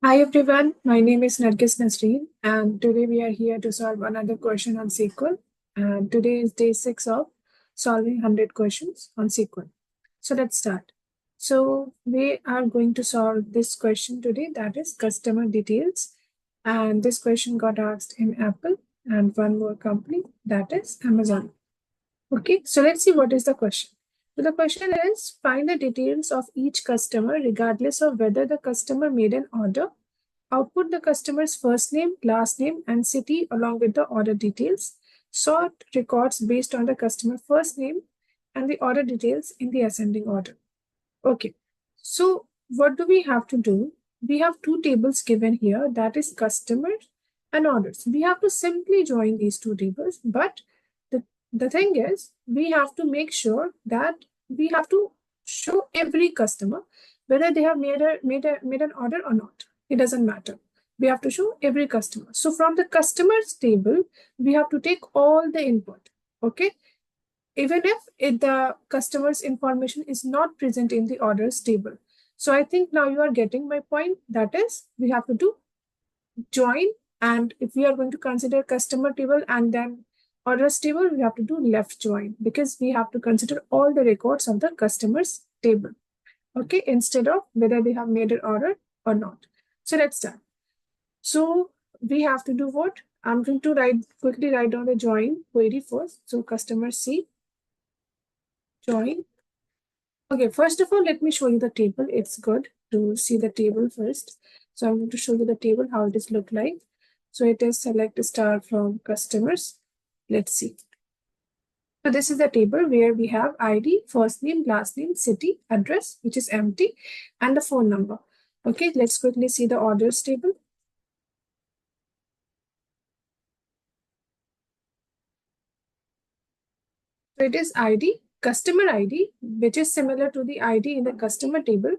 Hi everyone, my name is Nargis Nasreen, and today we are here to solve another question on SQL. And today is day 6 of solving 100 questions on SQL. So let's start. So we are going to solve this question today, that is customer details. And this question got asked in Apple and one more company, that is Amazon. Okay, so let's see what is the question. So the question is find the details of each customer regardless of whether the customer made an order. Output the customer's first name, last name, and city along with the order details. Sort records based on the customer first name and the order details in the ascending order. Okay, so what do we have to do? We have two tables given here, that is customers and orders. We have to simply join these two tables, but the thing is, we have to make sure that we have to show every customer whether they have made an order or not. It doesn't matter. We have to show every customer. So from the customers table, we have to take all the input. Okay. Even if the customer's information is not present in the orders table. So I think now you are getting my point. That is, we have to do join. And if we are going to consider customer table and then orders table, we have to do left join because we have to consider all the records of the customers table. Okay, instead of whether they have made an order or not. So let's start. So we have to do what? I'm going to quickly write down the join query first. So customer C, join. Okay, first of all, let me show you the table. It's good to see the table first. So I'm going to show you the table, how it is look like. So it is select star from customers. Let's see. So this is the table where we have ID, first name, last name, city, address, which is empty, and the phone number. Okay, let's quickly see the orders table. So it is ID, customer ID, which is similar to the ID in the customer table,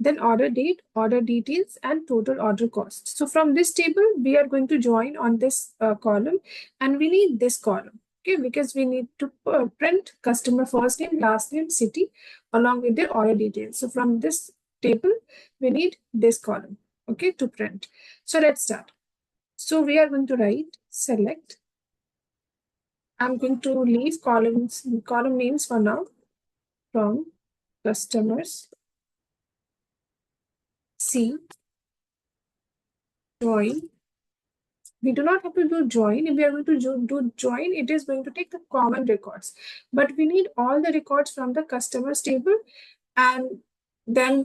then order date, order details, and total order cost. So from this table, we are going to join on this column, and we need this column, okay, because we need to print customer first name, last name, city, along with the order details. So from this table, we need this column, okay, to print. So let's start. So we are going to write select. I'm going to leave column names for now from customers C join. We do not have to do join. If we are going to do join, it is going to take the common records. But we need all the records from the customers table and then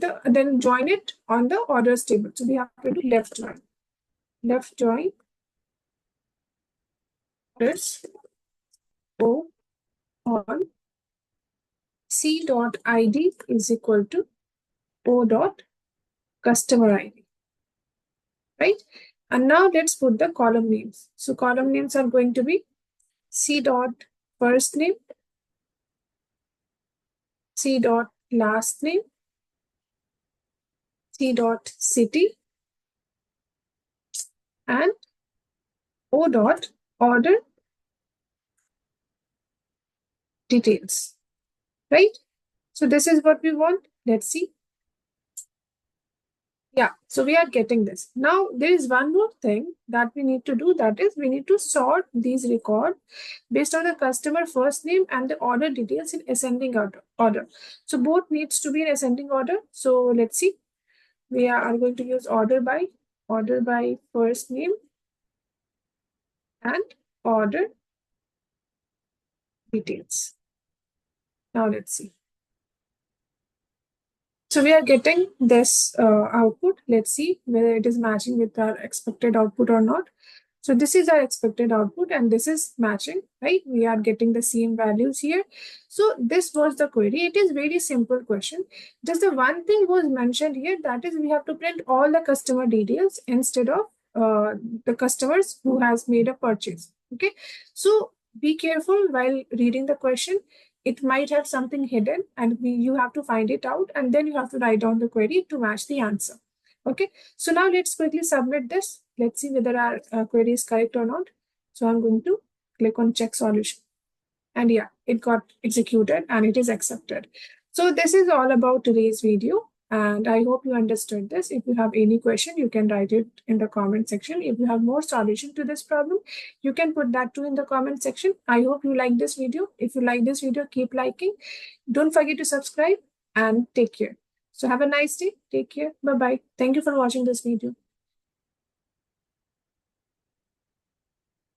join it on the orders table. So we have to do left join. Left join orders O on C dot ID is equal to O dot customer ID. Right? And now let's put the column names. So column names are going to be C dot first name, C dot last name, C dot city, and O dot order details. Right? So this is what we want. Let's see. Yeah, so we are getting this. Now, there is one more thing that we need to do. That is, we need to sort these records based on the customer first name and the order details in ascending order. So both needs to be in ascending order. So let's see. We are going to use order by first name and order details. Now let's see. So we are getting this output. Let's see whether it is matching with our expected output or not. So this is our expected output and this is matching, right? We are getting the same values here. So this was the query. It is very simple question. Just the one thing was mentioned here, that is we have to print all the customer details instead of the customers who has made a purchase. Okay. So be careful while reading the question. It might have something hidden and you have to find it out and then you have to write down the query to match the answer. Okay, so now let's quickly submit this. Let's see whether our query is correct or not. So I'm going to click on check solution. And yeah, it got executed and it is accepted. So this is all about today's video. And I hope you understood this. If you have any question, you can write it in the comment section. If you have more solution to this problem, you can put that too in the comment section. I hope you like this video. If you like this video, keep liking. Don't forget to subscribe and take care. So have a nice day. Take care. Bye-bye. Thank you for watching this video.